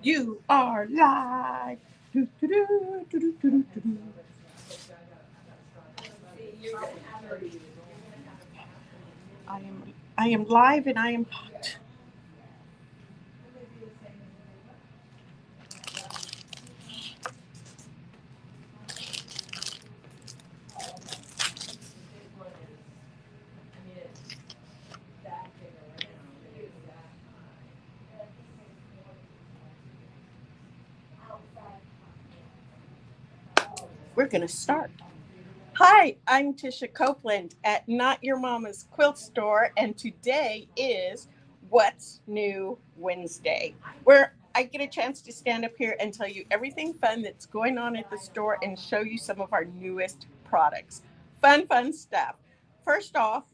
You are live. Do, do, do, do, do, do, do, do. I am live and I am hot. We're going to start. Hi, I'm 𝗃𝗗𝗄𝗿𝗄𝗱 at Not Your Mama's Quilt Store, and today is What's New Wednesday, where I get a chance to stand up here and tell you everything fun that's going on at the store and show you some of our newest products. Fun stuff. First off,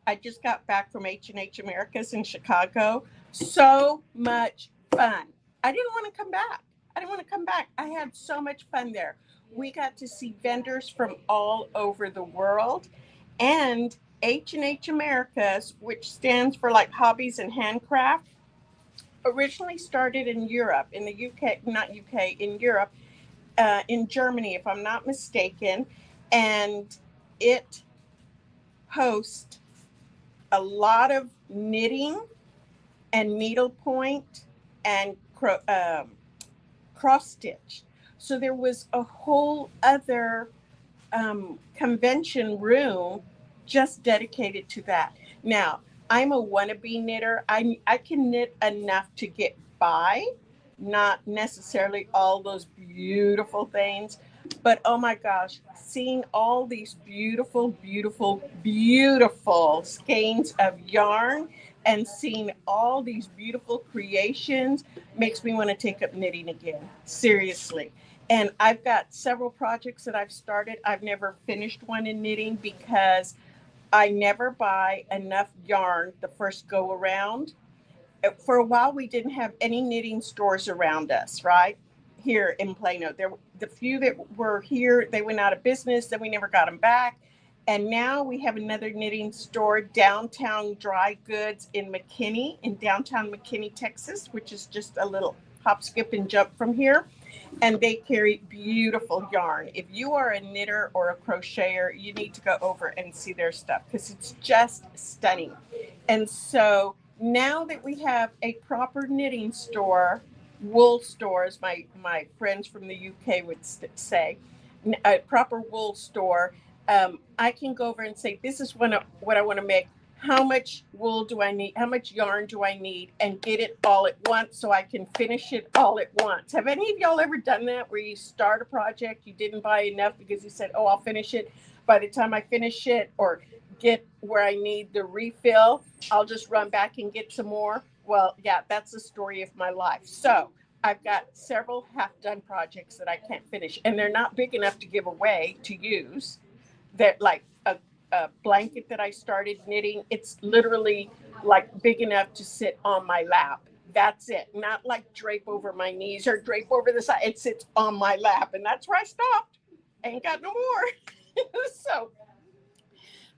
I just got back from H+H Americas in Chicago. So much fun. I didn't want to come back. I had so much fun there. We got to see vendors from all over the world, and H+H Americas, which stands for like hobbies and handcraft, originally started in Europe, in the UK, not UK, in Europe, in Germany, if I'm not mistaken, and it hosts a lot of knitting and needlepoint and cross stitch. So there was a whole other convention room just dedicated to that. Now, I'm a wannabe knitter. I can knit enough to get by, not necessarily all those beautiful things, but oh my gosh, seeing all these beautiful skeins of yarn and seeing all these beautiful creations makes me want to take up knitting again. Seriously. And I've got several projects that I've started. I've never finished one in knitting because I never buy enough yarn the first go around. For a while, we didn't have any knitting stores around us, right? Here in Plano. The few that were here, they went out of business, then we never got them back. And now we have another knitting store, Downtown Dry Goods in downtown McKinney, Texas, which is just a little hop, skip, and jump from here. And they carry beautiful yarn. If you are a knitter or a crocheter, you need to go over and see their stuff because it's just stunning. And so now that we have a proper knitting store, wool stores, my friends from the UK would say, a proper wool store, I can go over and say, this is what I want to make. How much wool do I need? How much yarn do I need? And get it all at once so I can finish it all at once. Have any of y'all ever done that where you start a project, you didn't buy enough because you said, oh, I'll finish it. By the time I finish it or get where I need the refill, I'll just run back and get some more? Well, yeah, that's the story of my life. So I've got several half-done projects that I can't finish, and they're not big enough to give away to use. They're like a blanket that I started knitting. It's literally like big enough to sit on my lap. That's it. Not like drape over my knees or drape over the side. It sits on my lap, and that's where I stopped. Ain't got no more. So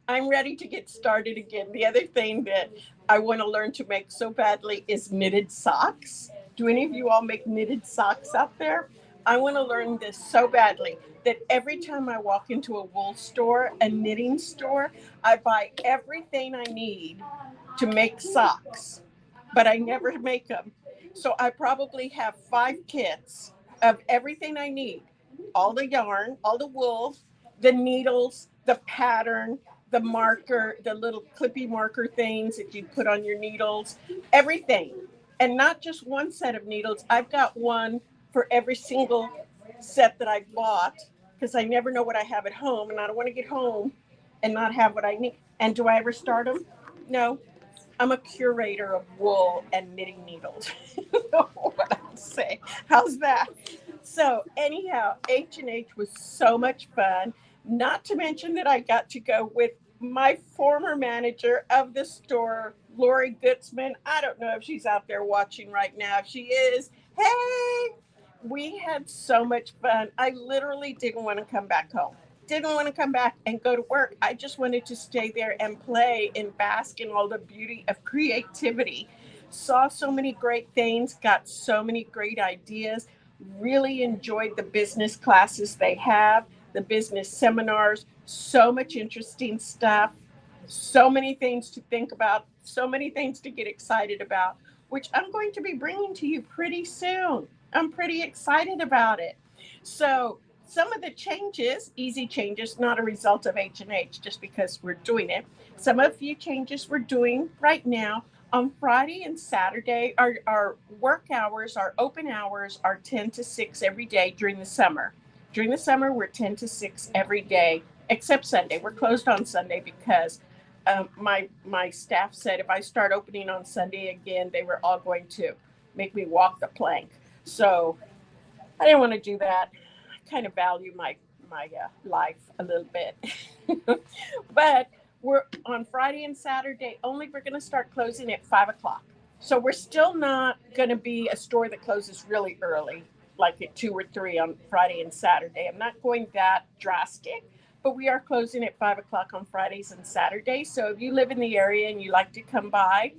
I'm ready to get started again. The other thing that I want to learn to make so badly is knitted socks. Do any of you all make knitted socks out there? I want to learn this so badly that every time I walk into a wool store, a knitting store, I buy everything I need to make socks, but I never make them. So I probably have 5 kits of everything I need. All the yarn, all the wool, the needles, the pattern, the marker, the little clippy marker things that you put on your needles, everything. And not just one set of needles. I've got one for every single set that I bought because I never know what I have at home and I don't want to get home and not have what I need. And do I ever start them? No. I'm a curator of wool and knitting needles. What I say. How's that? So anyhow, H+H was so much fun. Not to mention that I got to go with my former manager of the store, Lori Gutzman. I don't know if she's out there watching right now. If she is, hey, we had so much fun. I literally didn't want to come back home. Didn't want to come back and go to work. I just wanted to stay there and play and bask in all the beauty of creativity. Saw so many great things, got so many great ideas, really enjoyed the business classes they have, the business seminars, so much interesting stuff, so many things to think about, so many things to get excited about, which I'm going to be bringing to you pretty soon. I'm pretty excited about it. So some of the changes, easy changes, not a result of H&H, just because we're doing it. Some of the few changes we're doing right now on Friday and Saturday, our work hours, our open hours are 10 to 6 every day during the summer. During the summer, we're 10 to 6 every day, except Sunday. We're closed on Sunday because my staff said if I start opening on Sunday again, they were all going to make me walk the plank. So I didn't want to do that. I kind of value my life a little bit. But we're on Friday and Saturday only. We're going to start closing at 5 o'clock. So we're still not going to be a store that closes really early, like at 2 or 3 on Friday and Saturday. I'm not going that drastic, but we are closing at 5 o'clock on Fridays and Saturdays. So if you live in the area and you like to come by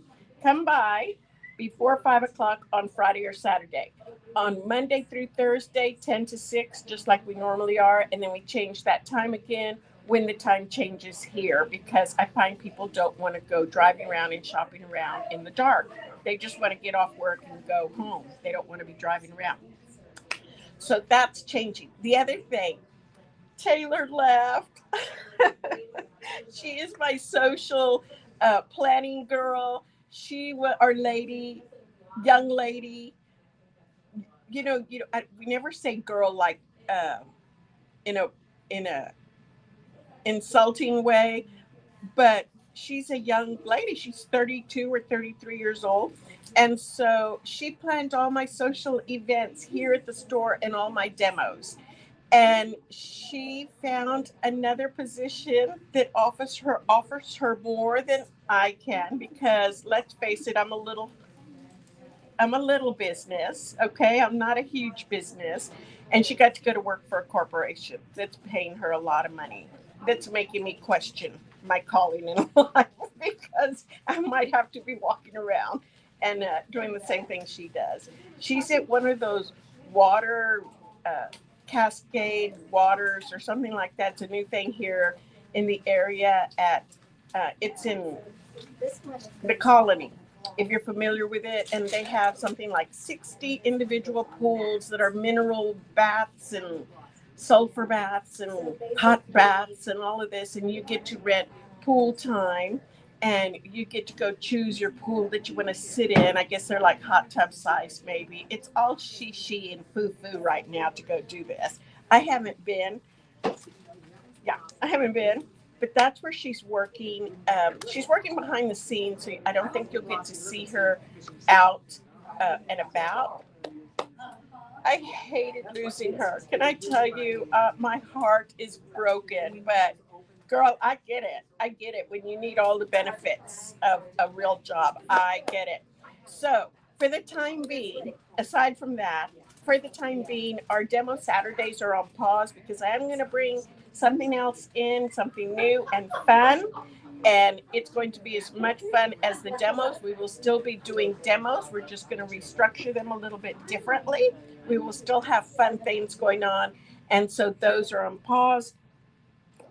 before 5 o'clock on Friday or Saturday. On Monday through Thursday, 10 to 6, just like we normally are. And then we change that time again when the time changes here, because I find people don't want to go driving around and shopping around in the dark. They just want to get off work and go home. They don't want to be driving around. So that's changing. The other thing, Taylor left. She is my social planning girl. She was our lady, young lady. We never say girl like in a insulting way, but she's a young lady. She's 32 or 33 years old. And so she planned all my social events here at the store and all my demos. And she found another position that offers her more than I can, because let's face it, I'm a little business, okay? I'm not a huge business. And she got to go to work for a corporation that's paying her a lot of money. That's making me question my calling in life, because I might have to be walking around and doing the same thing she does. She's at one of those water cascade waters or something like that. It's a new thing here in the area it's in the Colony, if you're familiar with it. And they have something like 60 individual pools that are mineral baths and sulfur baths and hot baths and all of this. And you get to rent pool time, and you get to go choose your pool that you want to sit in. I guess they're like hot tub size, maybe. It's all 𝗙𝗂 and foo-foo right now to go do this. I haven't been. But that's where she's working. She's working behind the scenes, so I don't think you'll get to see her out and about. I hated losing her. Can I tell you, my heart is broken, but girl, I get it. I get it when you need all the benefits of a real job. I get it. So for the time being, aside from that, our demo Saturdays are on pause, because I am going to bring something else in, something new and fun. And it's going to be as much fun as the demos. We will still be doing demos. We're just going to restructure them a little bit differently. We will still have fun things going on. And so those are on pause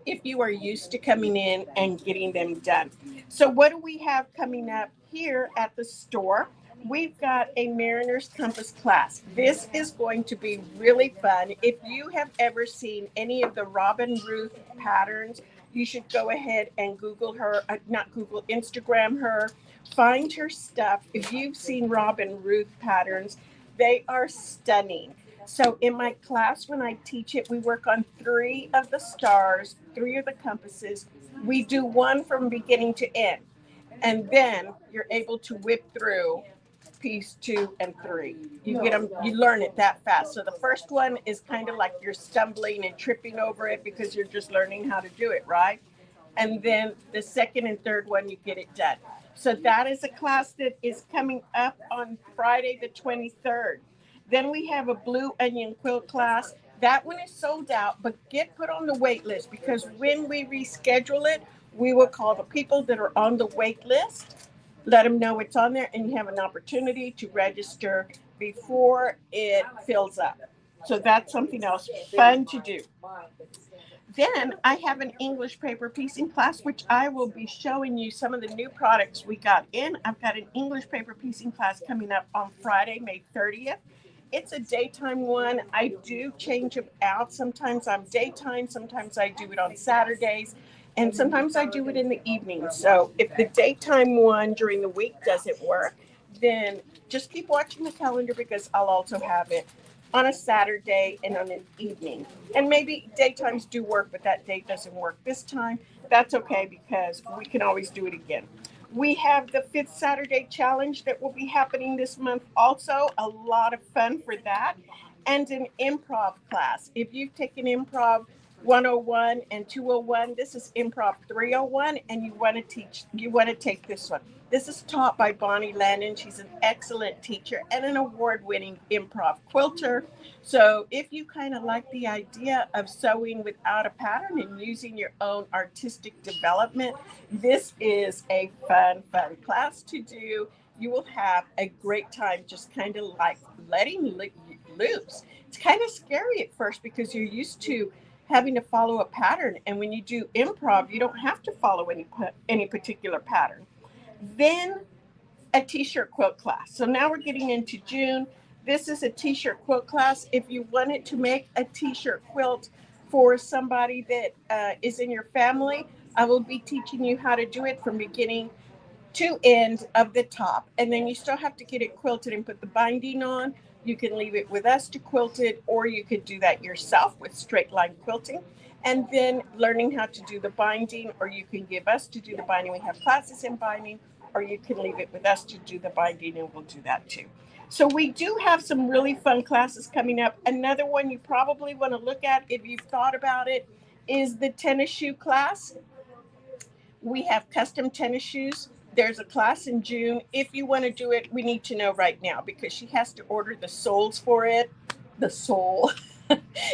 if you are used to coming in and getting them done. So what do we have coming up here at the store? We've got a Mariner's Compass class. This is going to be really fun. If you have ever seen any of the Robin Ruth patterns, you should go ahead and Instagram her, find her stuff. If you've seen Robin Ruth patterns, they are stunning. So in my class, when I teach it, we work on 3 of the stars, 3 of the compasses. We do one from beginning to end. And then you're able to whip through piece 2 and 3. You get them, you learn it that fast. So the first one is kind of like you're stumbling and tripping over it because you're just learning how to do it, right? And then the second and third one, you get it done. So that is a class that is coming up on Friday the 23rd. Then we have a blue onion quilt class. That one is sold out, but get put on the wait list, because when we reschedule it, we will call the people that are on the wait list let them know it's on there, and you have an opportunity to register before it fills up. So that's something else fun to do. Then I have an English paper piecing class, which I will be showing you some of the new products we got in. I've got an English paper piecing class coming up on Friday, May 30th. It's a daytime one. I do change them out. Sometimes I'm daytime, sometimes I do it on Saturdays, and sometimes I do it in the evening. So if the daytime one during the week doesn't work, then just keep watching the calendar, because I'll also have it on a Saturday and on an evening. And maybe daytimes do work, but that date doesn't work this time. That's okay, because we can always do it again. We have the 5th Saturday challenge that will be happening this month also. A lot of fun for that. And an improv class. If you've taken improv 101 and 201, this is improv 301, and you want to take this one. This is taught by Bonnie Landon. She's an excellent teacher and an award-winning improv quilter. So if you kind of like the idea of sewing without a pattern and using your own artistic development, this is a fun class to do. You will have a great time just kind of like letting loose. It's kind of scary at first because you're used to having to follow a pattern. And when you do improv, you don't have to follow any particular pattern. Then a t-shirt quilt class. So now we're getting into June. This is a t-shirt quilt class. If you wanted to make a t-shirt quilt for somebody that is in your family, I will be teaching you how to do it from beginning to end of the top. And then you still have to get it quilted and put the binding on. You can leave it with us to quilt it, or you could do that yourself with straight line quilting. And then learning how to do the binding, or you can give us to do the binding. We have classes in binding, or you can leave it with us to do the binding, and we'll do that too. So we do have some really fun classes coming up. Another one you probably want to look at if you've thought about it is the tennis shoe class. We have custom tennis shoes. There's a class in June. If you want to do it, we need to know right now, because she has to order the soles for it. The sole.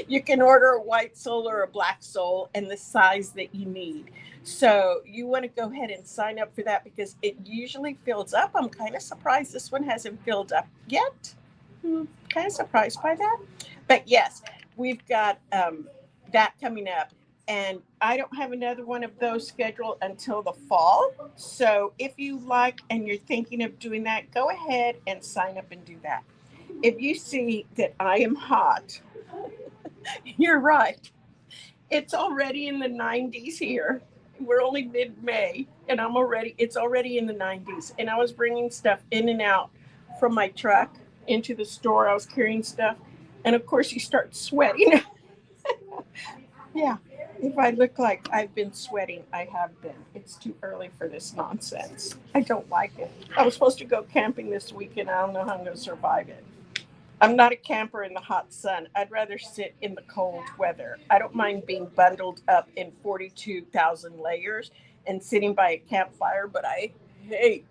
You can order a white sole or a black sole and the size that you need. So you want to go ahead and sign up for that, because it usually fills up. I'm kind of surprised this one hasn't filled up yet. Kind of surprised by that. But yes, we've got that coming up. And I don't have another one of those scheduled until the fall. So if you like and you're thinking of doing that, go ahead and sign up and do that. If you see that I am hot, you're right. It's already in the 90s here. We're only mid-May, and it's already in the 90s. And I was bringing stuff in and out from my truck into the store. I was carrying stuff. And of course, you start sweating. Yeah. If I look like I've been sweating, I have been. It's too early for this nonsense. I don't like it. I was supposed to go camping this weekend. I don't know how I'm going to survive it. I'm not a camper in the hot sun. I'd rather sit in the cold weather. I don't mind being bundled up in 42,000 layers and sitting by a campfire, but I hate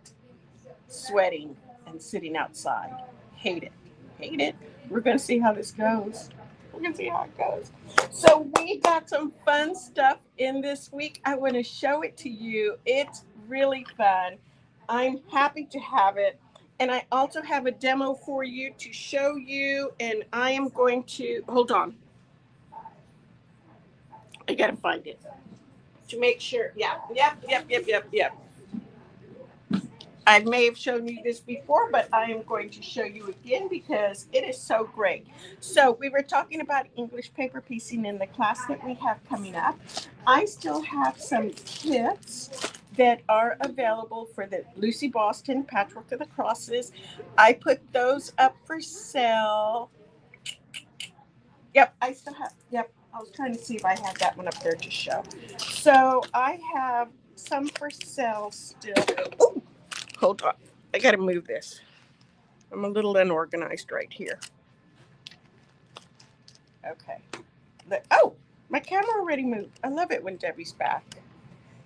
sweating and sitting outside. Hate it. Hate it. We're going to see how this goes. We're going to see how it goes. So we got some fun stuff in this week. I want to show it to you. It's really fun. I'm happy to have it. And I also have a demo for you to show you. And I am going to, hold on. I got to find it to make sure. Yeah. Yep. I may have shown you this before, but I am going to show you again because it is so great. So we were talking about English paper piecing in the class that we have coming up. I still have some kits that are available for the Lucy Boston Patchwork of the Crosses. I put those up for sale. Yep, I still have, yep. I was trying to see if I had that one up there to show. So I have some for sale still. Ooh. Hold on. I got to move this. I'm a little unorganized right here. Okay. Oh, my camera already moved. I love it when Debbie's back.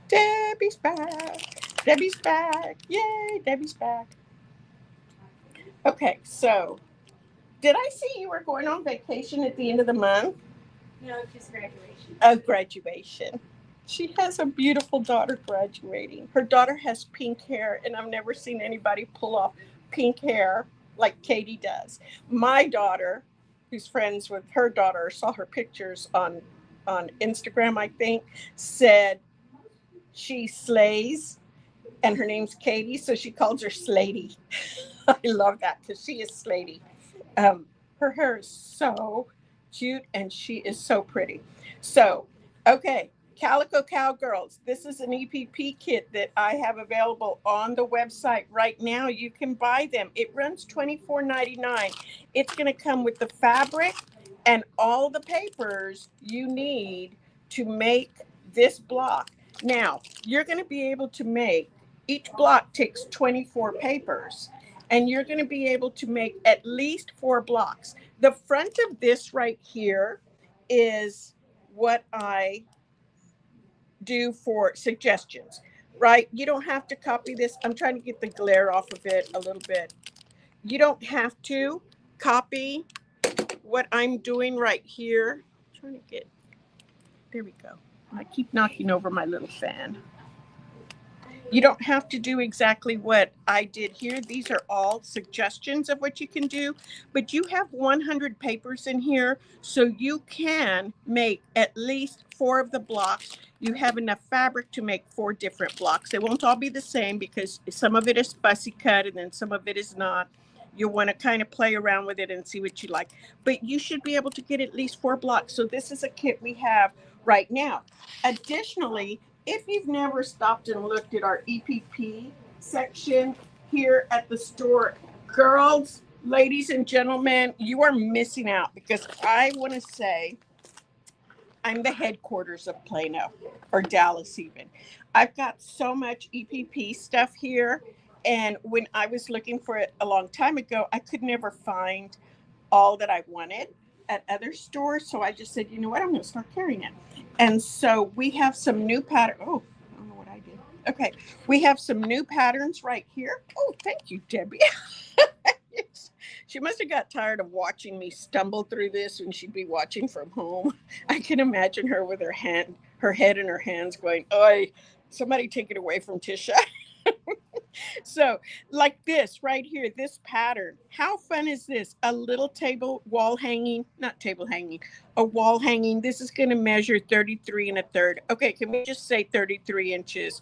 Debbie's back. Debbie's back. Yay, Debbie's back. Okay, so did I see you were going on vacation at the end of the month? No, just graduation. Oh, graduation. She has a beautiful daughter graduating. Her daughter has pink hair, and I've never seen anybody pull off pink hair like Katie does. My daughter, who's friends with her daughter, saw her pictures on Instagram, I think, said she slays, and her name's Katie, so she calls her Slady. I love that because she is Slady. Her hair is so cute, and she is so pretty. So, okay, Calico Cowgirls. This is an EPP kit that I have available on the website right now. You can buy them. It runs $24.99. It's going to come with the fabric and all the papers you need to make this block. Now, you're going to be able to make, each block takes 24 papers, and you're going to be able to make at least 4 blocks. The front of this right here is what I do for suggestions, right? You don't have to copy this. I'm trying to get the glare off of it a little bit. You don't have to copy what I'm doing right here. I'm trying to get, there we go. I keep knocking over my little fan. You don't have to do exactly what I did here. These are all suggestions of what you can do, but you have 100 papers in here, so you can make at least 4 of the blocks. You have enough fabric to make 4 different blocks. They won't all be the same because some of it is fussy cut and then some of it is not. You'll want to kind of play around with it and see what you like, but you should be able to get at least 4 blocks. So this is a kit we have right now. Additionally, if you've never stopped and looked at our EPP section here at the store, girls, ladies and gentlemen, you are missing out because I want to say I'm the headquarters of Plano or Dallas even. I've got so much EPP stuff here, and when I was looking for it a long time ago, I could never find all that I wanted at other stores. So I just said, you know what, I'm going to start carrying it. And so we have some new pattern. Oh, I don't know what I did. Okay. We have some new patterns right here. Oh, thank you, Debbie. She must have got tired of watching me stumble through this when she'd be watching from home. I can imagine her with her head in her hands going, "Oi, somebody take it away from Tisha." So like this right here, this pattern, how fun is this? A little table wall hanging, not table hanging, a wall hanging. This is going to measure 33 1/3. Okay, can we just say 33 inches?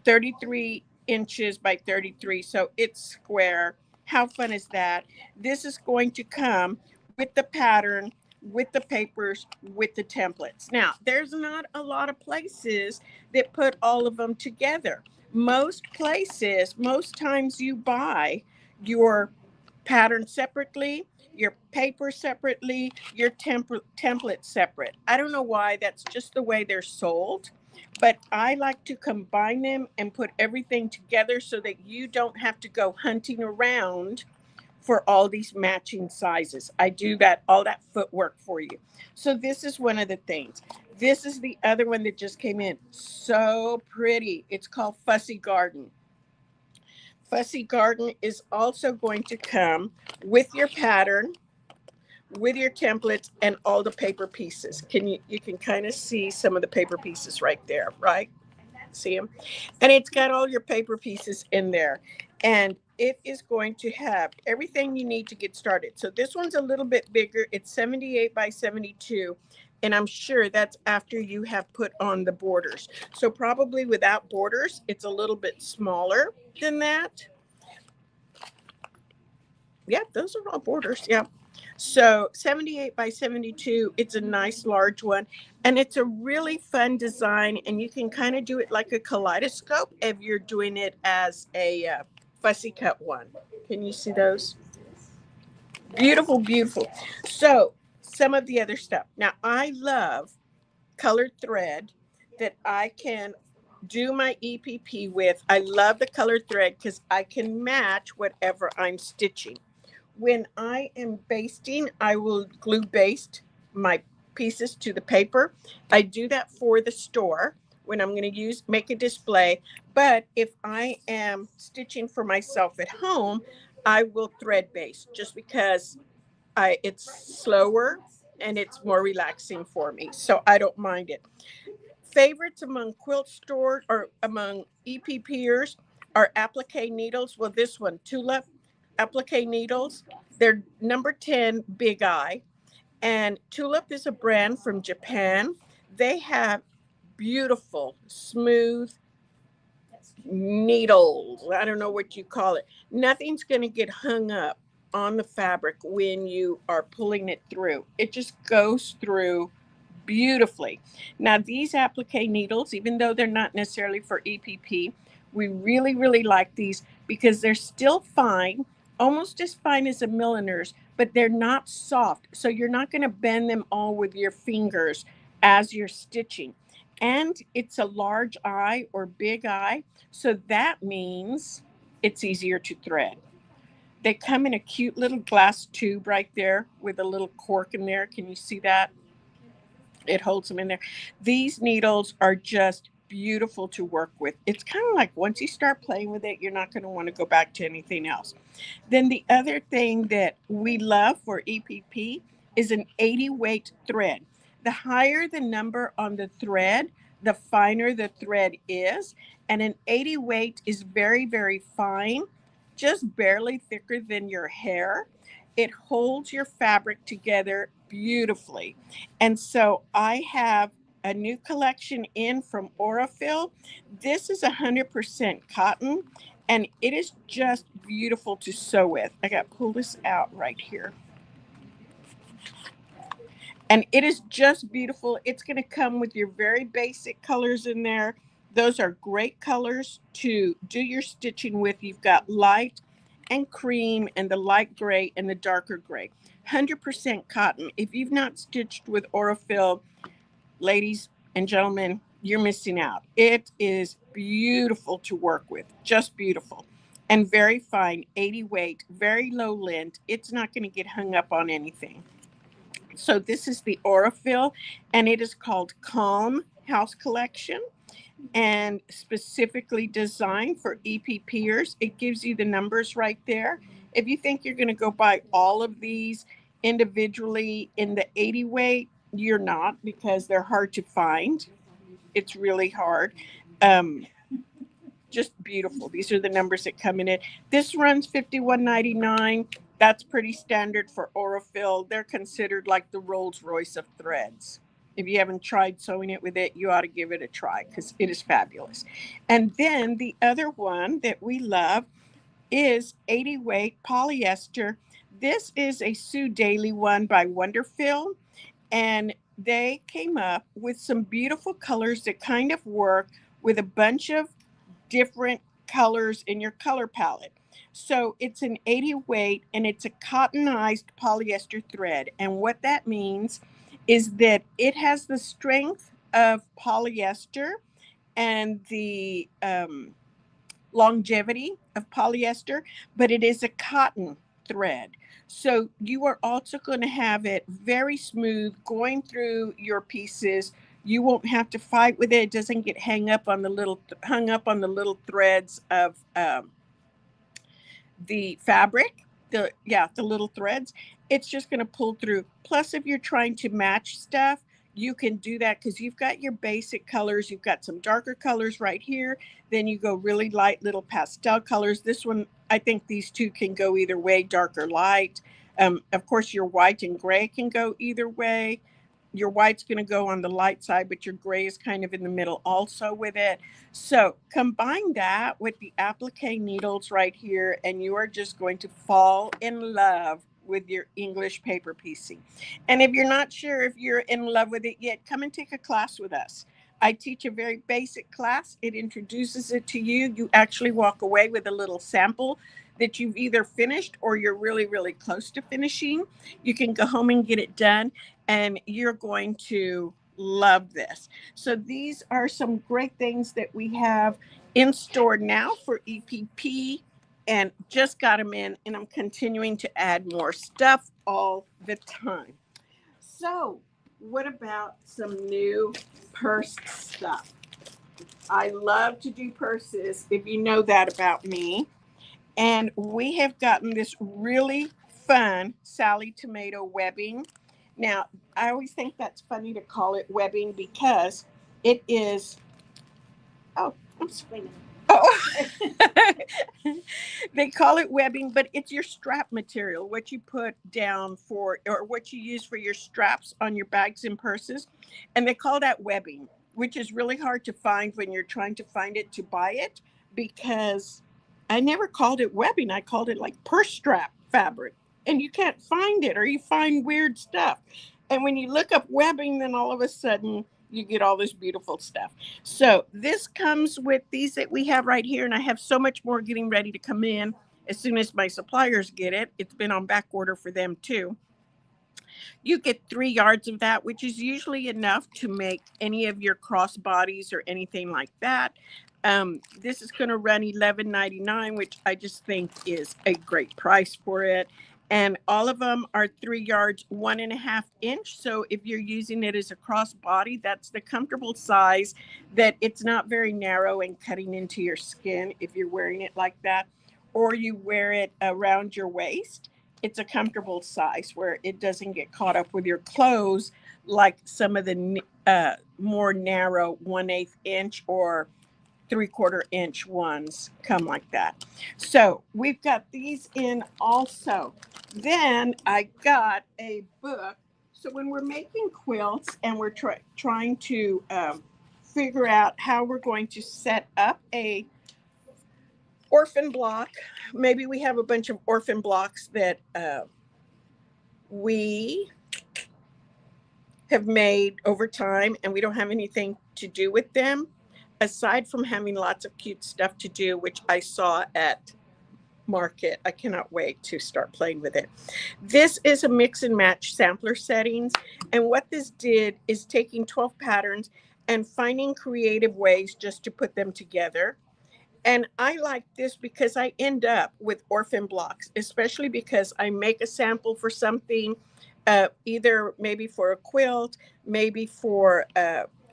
33 inches by 33, so it's square. How fun is that? This is going to come with the pattern, with the papers, with the templates. Now, there's not a lot of places that put all of them together. Most places, most times you buy your pattern separately, your paper separately, your template separate. I don't know why, that's just the way they're sold, but I like to combine them and put everything together so that you don't have to go hunting around for all these matching sizes. I do that, all that footwork for you. So this is one of the things. This is the other one that just came in. So pretty. It's called Fussy Garden. Fussy Garden is also going to come with your pattern, with your templates, and all the paper pieces. You can kind of see some of the paper pieces right there, right? See them? And it's got all your paper pieces in there. And it is going to have everything you need to get started. So this one's a little bit bigger. It's 78 by 72. And I'm sure that's after you have put on the borders. So probably without borders, it's a little bit smaller than that. Yeah, those are all borders. Yeah. So 78 by 72, it's a nice large one. And it's a really fun design. And you can kind of do it like a kaleidoscope if you're doing it as a fussy cut one. Can you see those? Beautiful, beautiful. So some of the other stuff. Now, I love colored thread that I can do my EPP with. I love the colored thread because I can match whatever I'm stitching. When I am basting, I will glue baste my pieces to the paper. I do that for the store when I'm going to make a display. But if I am stitching for myself at home, I will thread baste just because it's slower and it's more relaxing for me. So I don't mind it. Favorites among quilt stores or among EPPers are applique needles. Well, this one, Tulip applique needles. They're number 10 Big Eye. And Tulip is a brand from Japan. They have beautiful, smooth needles. I don't know what you call it. Nothing's going to get hung up on the fabric when you are pulling it through. It just goes through beautifully. Now, these applique needles, even though they're not necessarily for EPP, we really, really like these because they're still fine, almost as fine as a milliner's, but they're not soft. So you're not going to bend them all with your fingers as you're stitching. And it's a large eye or big eye, so that means it's easier to thread. They come in a cute little glass tube right there with a little cork in there. Can you see that? It holds them in there. These needles are just beautiful to work with. It's kind of like once you start playing with it, you're not going to want to go back to anything else. Then the other thing that we love for EPP is an 80 weight thread. The higher the number on the thread, the finer the thread is. And an 80 weight is very, very fine, just barely thicker than your hair. It holds your fabric together beautifully. And so I have a new collection in from 𝗲𝗲𝗀𝗃. This is 100% cotton, and it is just beautiful to sew with. I got to pull this out right here. And it is just beautiful. It's going to come with your very basic colors in there. Those are great colors to do your stitching with. You've got light and cream and the light gray and the darker gray. 100% cotton. If you've not stitched with 𝗲𝗲𝗀𝗃, ladies and gentlemen, you're missing out. It is beautiful to work with, just beautiful. And very fine, 80 weight, very low lint. It's not going to get hung up on anything. So this is the 𝗲𝗲𝗀𝗃, and it is called Calm House Collection, and specifically designed for EPPers. It gives you the numbers right there. If you think you're going to go buy all of these individually in the 80 weight, you're not, because they're hard to find. It's really hard. Just beautiful. These are the numbers that come in it. This runs $51.99. That's pretty standard for 𝗲𝗲𝗀𝗃. They're considered like the Rolls Royce of threads. If you haven't tried sewing it with it, you ought to give it a try because it is fabulous. And then the other one that we love is 80 weight polyester. This is a Sue Daley one by Wonderfil, and they came up with some beautiful colors that kind of work with a bunch of different colors in your color palette. So it's an 80 weight, and it's a cottonized polyester thread. And what that means is that it has the strength of polyester and the longevity of polyester, but it is a cotton thread. So you are also going to have it very smooth going through your pieces. You won't have to fight with it. It doesn't get hung up on the little threads of the fabric. The little threads. It's just going to pull through. Plus, if you're trying to match stuff, you can do that because you've got your basic colors. You've got some darker colors right here. Then you go really light little pastel colors. This one, I think these two can go either way, dark or light. Of course, your white and gray can go either way. Your white's going to go on the light side, but your gray is kind of in the middle also with it. So combine that with the applique needles right here, and you are just going to fall in love with your English paper piecing. And if you're not sure if you're in love with it yet, come and take a class with us. I teach a very basic class. It introduces it to you. You actually walk away with a little sample that you've either finished or you're really, really close to finishing. You can go home and get it done, and you're going to love this. So these are some great things that we have in store now for EPP, and just got them in, and I'm continuing to add more stuff all the time. So what about some new purse stuff? I love to do purses, if you know that about me. And we have gotten this really fun Sally tomato webbing. Now, I always think that's funny to call it webbing because It is, oh, I'm swinging. Oh, they call it webbing, but it's your strap material, what you put down for, or what you use for your straps on your bags and purses. And they call that webbing, which is really hard to find when you're trying to find it to buy it, because I never called it webbing. I called it like purse strap fabric. And you can't find it, or you find weird stuff. And when you look up webbing, then all of a sudden you get all this beautiful stuff. So this comes with these that we have right here, and I have so much more getting ready to come in as soon as my suppliers get it. It's been on back order for them too. You get 3 yards of that, which is usually enough to make any of your crossbodies or anything like that. This is going to run $11.99, which I just think is a great price for it. And all of them are 3 yards, 1.5 inch. So if you're using it as a crossbody, that's the comfortable size, that it's not very narrow and cutting into your skin if you're wearing it like that, or you wear it around your waist. It's a comfortable size where it doesn't get caught up with your clothes like some of the more narrow 1/8 inch or 3/4 inch ones come like that. So we've got these in also. Then I got a book. So when we're making quilts and we're trying to figure out how we're going to set up a orphan block, maybe we have a bunch of orphan blocks that we have made over time and we don't have anything to do with them, aside from having lots of cute stuff to do, which I saw at Market. I cannot wait to start playing with it. This is a mix and match sampler settings. And what this did is taking 12 patterns and finding creative ways just to put them together. And I like this because I end up with orphan blocks, especially because I make a sample for something, either maybe for a quilt, maybe for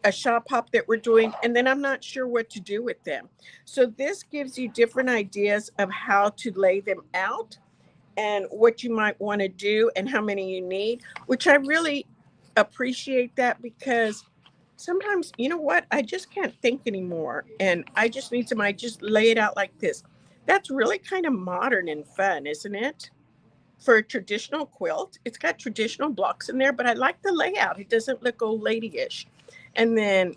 a shop hop that we're doing, and then I'm not sure what to do with them. So this gives you different ideas of how to lay them out and what you might want to do and how many you need, which I really appreciate that, because sometimes, you know what, I just can't think anymore and I just need somebody just lay it out like this. That's really kind of modern and fun, isn't it? For a traditional quilt, it's got traditional blocks in there, but I like the layout. It doesn't look old lady-ish. And then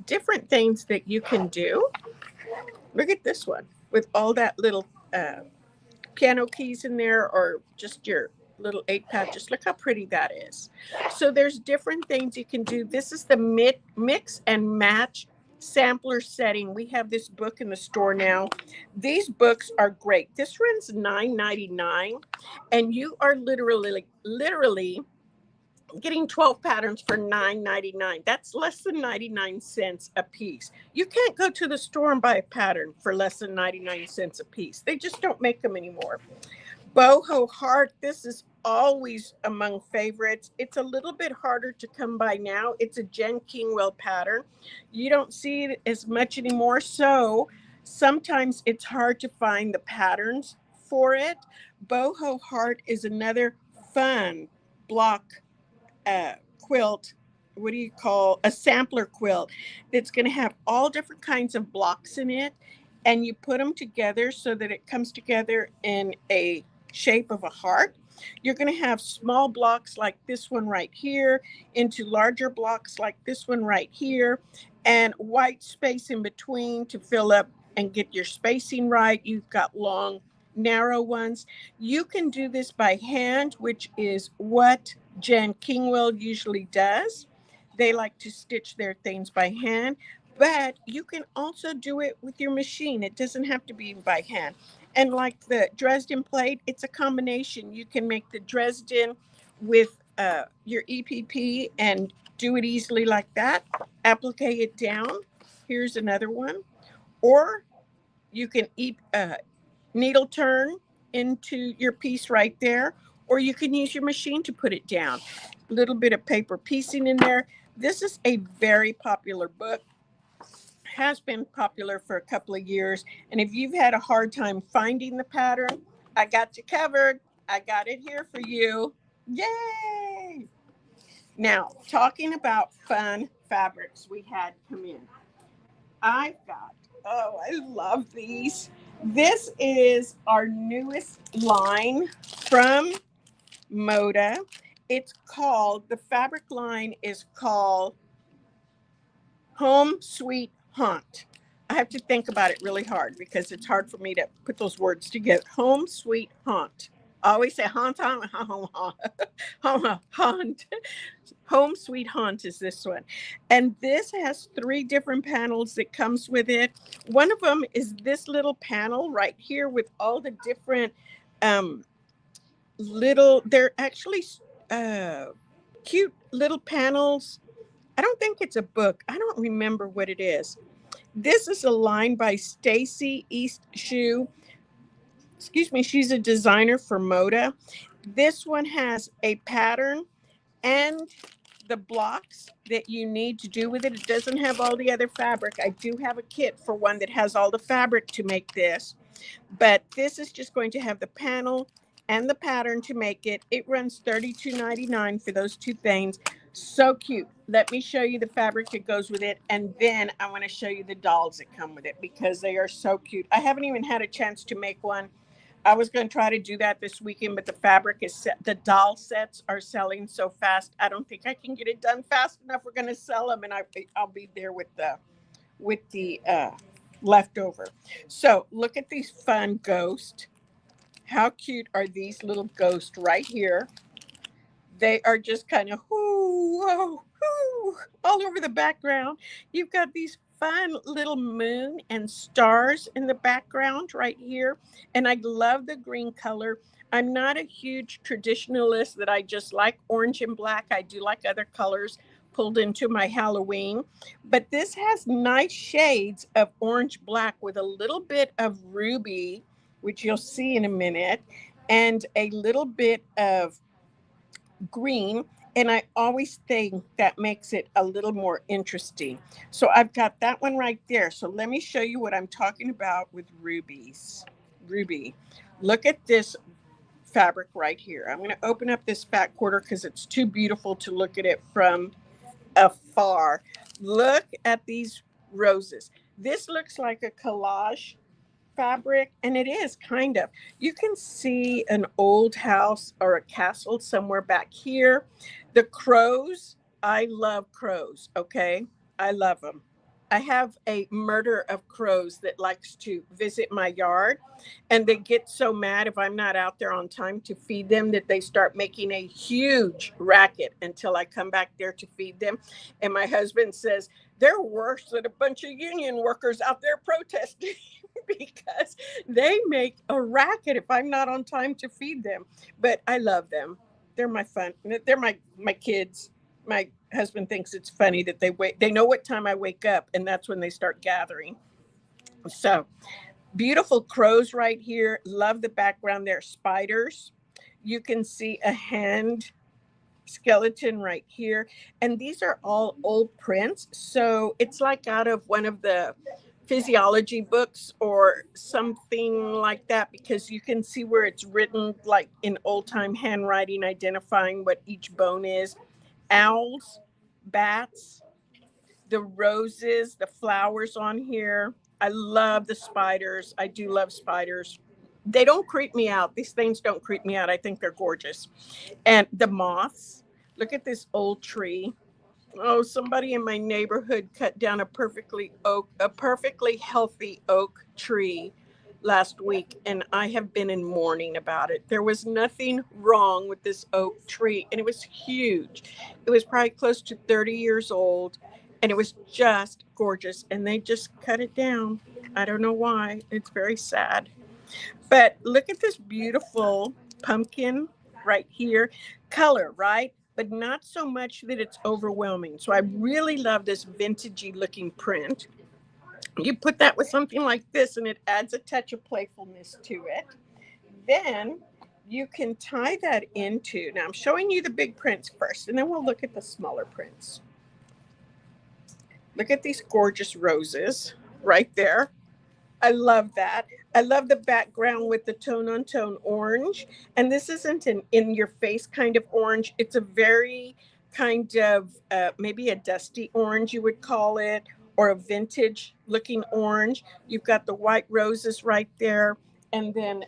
different things that you can do. Look at this one with all that little piano keys in there, or just your little 8-pad. Just look how pretty that is. So there's different things you can do. This is the mix and match sampler setting. We have this book in the store now. These books are great. This runs $9.99, and you are literally getting 12 patterns for $9.99. That's less than 99 cents a piece. You can't go to the store and buy a pattern for less than 99 cents a piece. They just don't make them anymore. Boho Heart, this is always among favorites. It's a little bit harder to come by now. It's a 𝗀𝗄𝗏𝗏 pattern. You don't see it as much anymore, so sometimes it's hard to find the patterns for it. Boho Heart is another fun block quilt. What do you call a sampler quilt that's going to have all different kinds of blocks in it, and you put them together so that it comes together in a shape of a heart. You're going to have small blocks like this one right here into larger blocks like this one right here, and white space in between to fill up and get your spacing right. You've got long, narrow ones. You can do this by hand, which is what 𝗀𝗄𝗏𝗏 usually does. They like to stitch their things by hand, but you can also do it with your machine. It doesn't have to be by hand. And like the Dresden plate, it's a combination. You can make the Dresden with your EPP and do it easily like that. Applique it down. Here's another one. Or you can needle turn into your piece right there, or you can use your machine to put it down. A little bit of paper piecing in there. This is a very popular book. Has been popular for a couple of years, and if you've had a hard time finding the pattern, I got you covered. I got it here for you. Yay! Now, talking about fun fabrics we had come in. I've got, oh, I love these. This is our newest line from Moda. It's called, the fabric line is called Home Sweet Haunt. I have to think about it really hard because it's hard for me to put those words together. Home Sweet Haunt. I always say haunt, haunt, haunt, haunt, haunt. Home Sweet Haunt is this one. And this has 3 different panels that comes with it. One of them is this little panel right here with all the different they're actually cute little panels. I don't think it's a book. I don't remember what it is. This is a line by Stacy Iest. Excuse me, she's a designer for Moda. This one has a pattern and the blocks that you need to do with it. It doesn't have all the other fabric. I do have a kit for one that has all the fabric to make this, but this is just going to have the panel and the pattern to make it. It runs $32.99 for those 2 things. So cute. Let me show you the fabric that goes with it, and then I want to show you the dolls that come with it because they are so cute. I haven't even had a chance to make one. I was going to try to do that this weekend, but the fabric is set. The doll sets are selling so fast. I don't think I can get it done fast enough. We're going to sell them, and I'll be there with the leftover. So look at these fun ghosts. How cute are these little ghosts right here? They are just kind of all over the background. You've got these fun little moon and stars in the background right here. And I love the green color. I'm not a huge traditionalist that I just like orange and black. I do like other colors pulled into my Halloween. But this has nice shades of orange black with a little bit of ruby, which you'll see in a minute, and a little bit of green. And I always think that makes it a little more interesting. So I've got that one right there. So let me show you what I'm talking about with rubies. Ruby. Look at this fabric right here. I'm going to open up this fat quarter because it's too beautiful to look at it from afar. Look at these roses. This looks like a collage fabric, and it is kind of. You can see an old house or a castle somewhere back here. The crows, I love crows, okay? I love them. I have a murder of crows that likes to visit my yard, and they get so mad if I'm not out there on time to feed them that they start making a huge racket until I come back there to feed them. And my husband says, they're worse than a bunch of union workers out there protesting because they make a racket if I'm not on time to feed them. But I love them. They're my fun. They're my kids. My husband thinks it's funny that they know what time I wake up, and that's when they start gathering. So beautiful crows right here. Love the background there. Spiders. You can see a hand skeleton right here. And these are all old prints. So it's like out of one of the physiology books or something like that, because you can see where it's written like in old time handwriting, identifying what each bone is. Owls, bats, the roses, the flowers on here. I love the spiders. I do love spiders. They don't creep me out. These things don't creep me out. I think they're gorgeous. And the moths. Look at this old tree. Oh, somebody in my neighborhood cut down a perfectly healthy oak tree last week, and I have been in mourning about it. There was nothing wrong with this oak tree, and it was huge. It was probably close to 30 years old, and it was just gorgeous, and they just cut it down. I don't know why. It's very sad. But look at this beautiful pumpkin right here. Color, right? But not so much that it's overwhelming. So I really love this vintagey looking print. You put that with something like this and it adds a touch of playfulness to it. Then you can tie that into, now I'm showing you the big prints first, and then we'll look at the smaller prints. Look at these gorgeous roses right there. I love that. I love the background with the tone-on-tone orange. And this isn't an in-your-face kind of orange. It's a very kind of maybe a dusty orange, you would call it, or a vintage looking orange. You've got the white roses right there, and then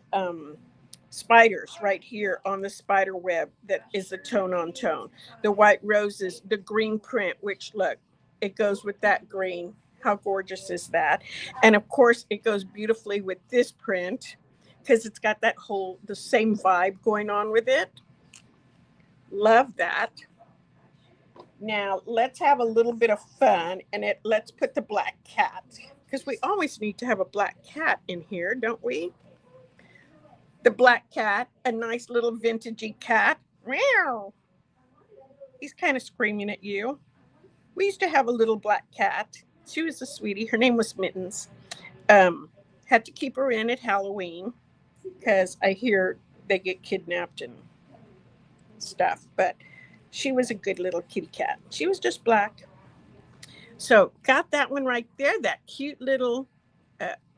spiders right here on the spider web that is a tone on tone. The white roses, the green print, which look, it goes with that green. How gorgeous is that? And of course, it goes beautifully with this print because it's got that the same vibe going on with it. Love that. Now let's have a little bit of fun, and let's put the black cat, because we always need to have a black cat in here, don't we? The black cat, a nice little vintagey cat. Meow. He's kind of screaming at you. We used to have a little black cat. She was a sweetie. Her name was Mittens. Had to keep her in at Halloween because I hear they get kidnapped and stuff, but she was a good little kitty cat. She was just black. So got that one right there, that cute little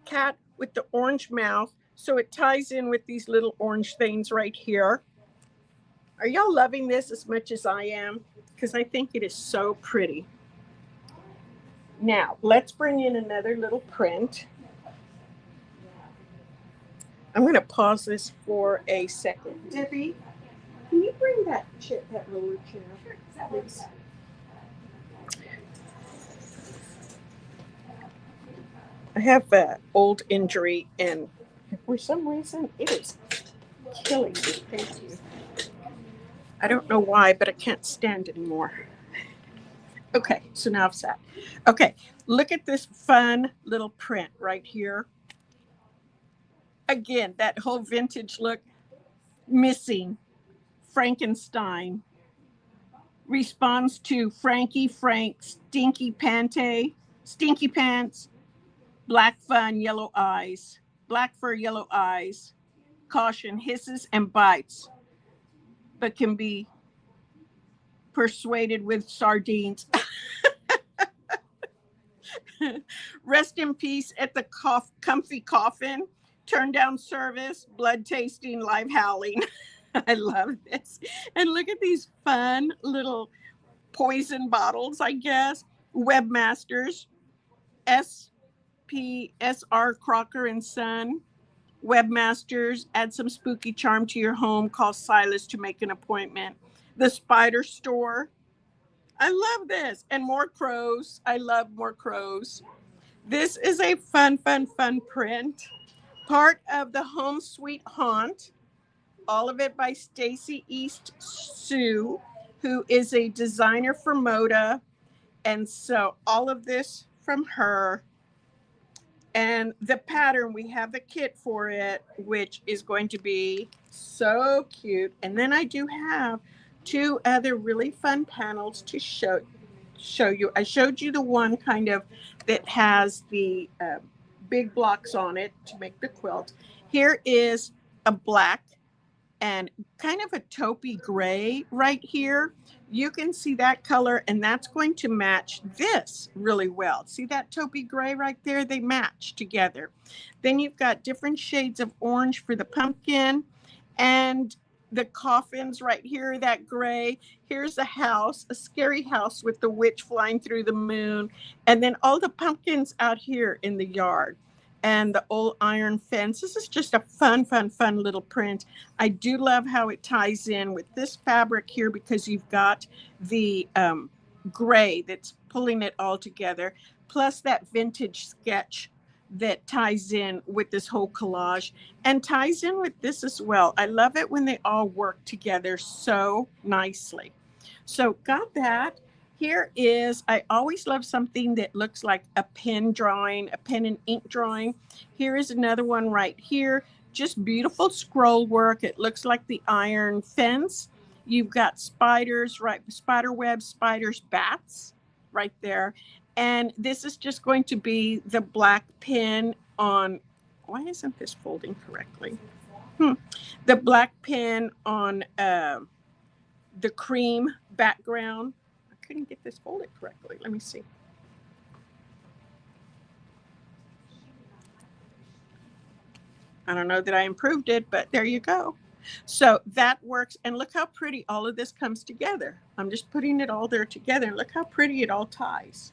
cat with the orange mouth. So it ties in with these little orange things right here. Are y'all loving this as much as I am? Because I think it is so pretty. Now let's bring in another little print. I'm going to pause this for a second. Debbie, can you bring that roller chair, please? I have an old injury, and for some reason, it is killing me. Thank you. I don't know why, but I can't stand anymore. Okay, so now I've sat. Okay, look at this fun little print right here. Again, that whole vintage look, missing Frankenstein. Responds to Frankie Frank, Stinky Pants, Black Fun, Yellow Eyes, Black Fur, Yellow Eyes, Caution, hisses and bites, but can be persuaded with sardines. Rest in peace at the comfy coffin, turn down service, blood tasting, live howling. I love this. And look at these fun little poison bottles, I guess. Webmasters, SPSR Crocker and Son. Webmasters, add some spooky charm to your home. Call Silas to make an appointment. The Spider Store. I love this. And more crows. I love more crows. This is a fun print. Part of the Home Sweet Haunt. All of it by Stacy Iest, who is a designer for Moda. And so all of this from her. And the pattern, we have the kit for it, which is going to be so cute. And then I do have two other really fun panels to show you. I showed you the one kind of that has the big blocks on it to make the quilt. Here is a black and kind of a taupey gray right here. You can see that color, and that's going to match this really well. See that taupey gray right there? They match together. Then you've got different shades of orange for the pumpkin, and the coffins right here, that gray. Here's a house, a scary house with the witch flying through the moon, and then all the pumpkins out here in the yard. And the old iron fence. This is just a fun little print. I do love how it ties in with this fabric here, because you've got the gray that's pulling it all together, plus that vintage sketch that ties in with this whole collage and ties in with this as well. I love it when they all work together so nicely. So got that. Here is, I always love something that looks like a pen drawing, a pen and ink drawing. Here is another one right here. Just beautiful scroll work. It looks like the iron fence. You've got spiders, right? Spider webs, spiders, bats right there. And this is just going to be the black pen on, why isn't this folding correctly? The black pen on the cream background. Couldn't get this folded correctly. Let me see. I don't know that I improved it, but there you go. So that works. And look how pretty all of this comes together. I'm just putting it all there together. And look how pretty it all ties.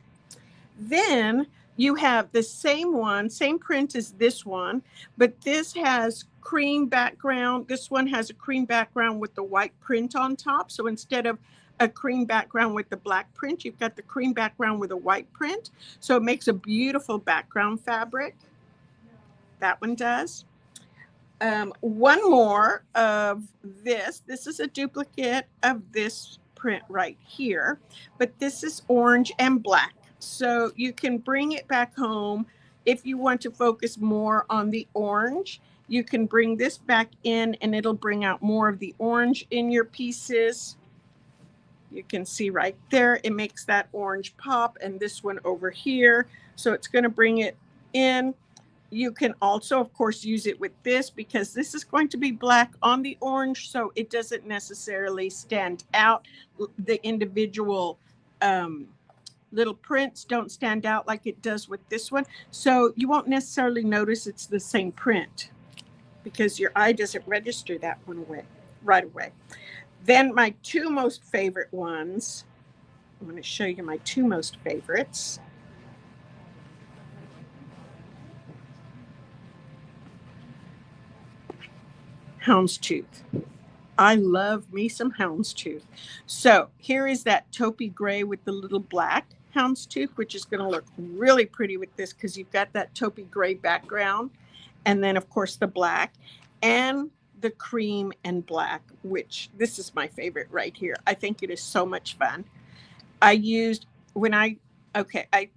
Then you have the same one, same print as this one, but this has cream background. This one has a cream background with the white print on top. So instead of a cream background with the black print, you've got the cream background with a white print. So it makes a beautiful background fabric. That one does. One more of this. This is a duplicate of this print right here, but this is orange and black. So you can bring it back home. If you want to focus more on the orange, you can bring this back in and it'll bring out more of the orange in your pieces. You can see right there, it makes that orange pop, and this one over here. So it's going to bring it in. You can also, of course, use it with this because this is going to be black on the orange, so it doesn't necessarily stand out. The individual little prints don't stand out like it does with this one. So you won't necessarily notice it's the same print because your eye doesn't register that one right away. Then my two most favorite ones, I'm going to show you my two most favorites. Houndstooth. I love me some houndstooth. So here is that taupey gray with the little black houndstooth, which is going to look really pretty with this because you've got that taupey gray background. And then, of course, the black and the cream and black, which this is my favorite right here. I think it is so much fun. I used, I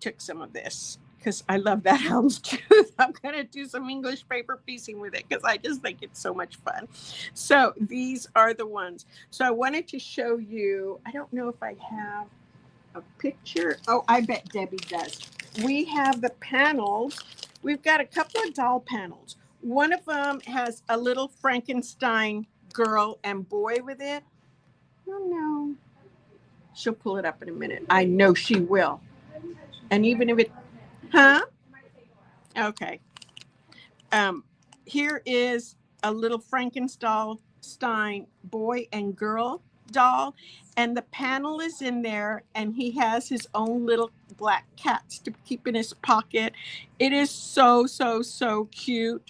took some of this because I love that houndstooth. I'm going to do some English paper piecing with it because I just think it's so much fun. So these are the ones. So I wanted to show you, I don't know if I have a picture. Oh, I bet Debbie does. We have the panels. We've got a couple of doll panels. One of them has a little Frankenstein girl and boy with it. Oh, no. She'll pull it up in a minute. I know she will. And even if it, huh? Okay. Here is a little Frankenstein boy and girl doll, and the panel is in there, and he has his own little black cats to keep in his pocket. It is so, so, so cute.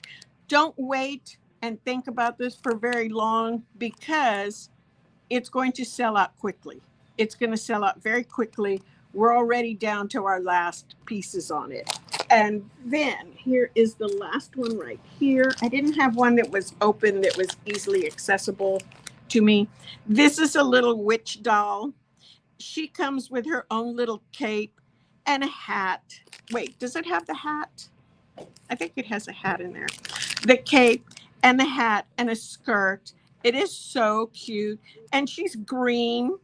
Don't wait and think about this for very long because it's going to sell out quickly. It's going to sell out very quickly. We're already down to our last pieces on it. And then here is the last one right here. I didn't have one that was open that was easily accessible to me. This is a little witch doll. She comes with her own little cape and a hat. Wait, does it have the hat? I think it has a hat in there. The cape and the hat and a skirt. It is so cute. And she's green.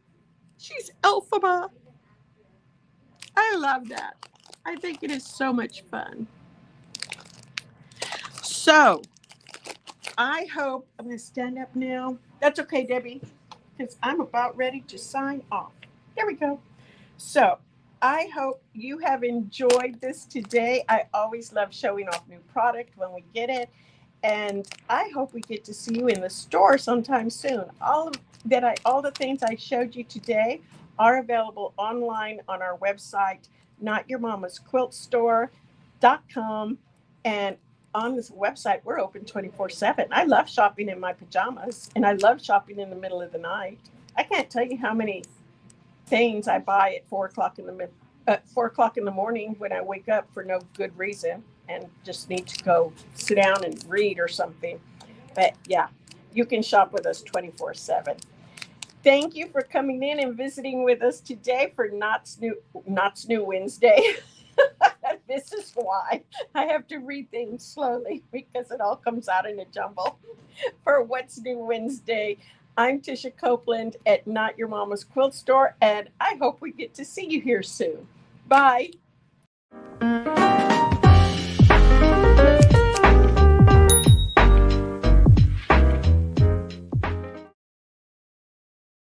She's 𝗙𝗲𝗄𝗏. I love that. I think it is so much fun. So I hope, I'm going to stand up now. That's okay, Debbie, because I'm about ready to sign off. There we go. So I hope you have enjoyed this today. I always love showing off new product when we get it. And I hope we get to see you in the store sometime soon. All the things I showed you today are available online on our website, 𝗏𝗃𝗏𝗀𝗀store.com. And on this website, we're open 24/7. I love shopping in my pajamas, and I love shopping in the middle of the night. I can't tell you how many things I buy at 4 o'clock in the morning when I wake up for no good reason and just need to go sit down and read or something. But yeah, you can shop with us 24/7. Thank you for coming in and visiting with us today for Knott's New Wednesday. This is why I have to read things slowly because it all comes out in a jumble. For What's New Wednesday, I'm Tisha Copeland at Not Your Mama's Quilt Store, and I hope we get to see you here soon. Bye.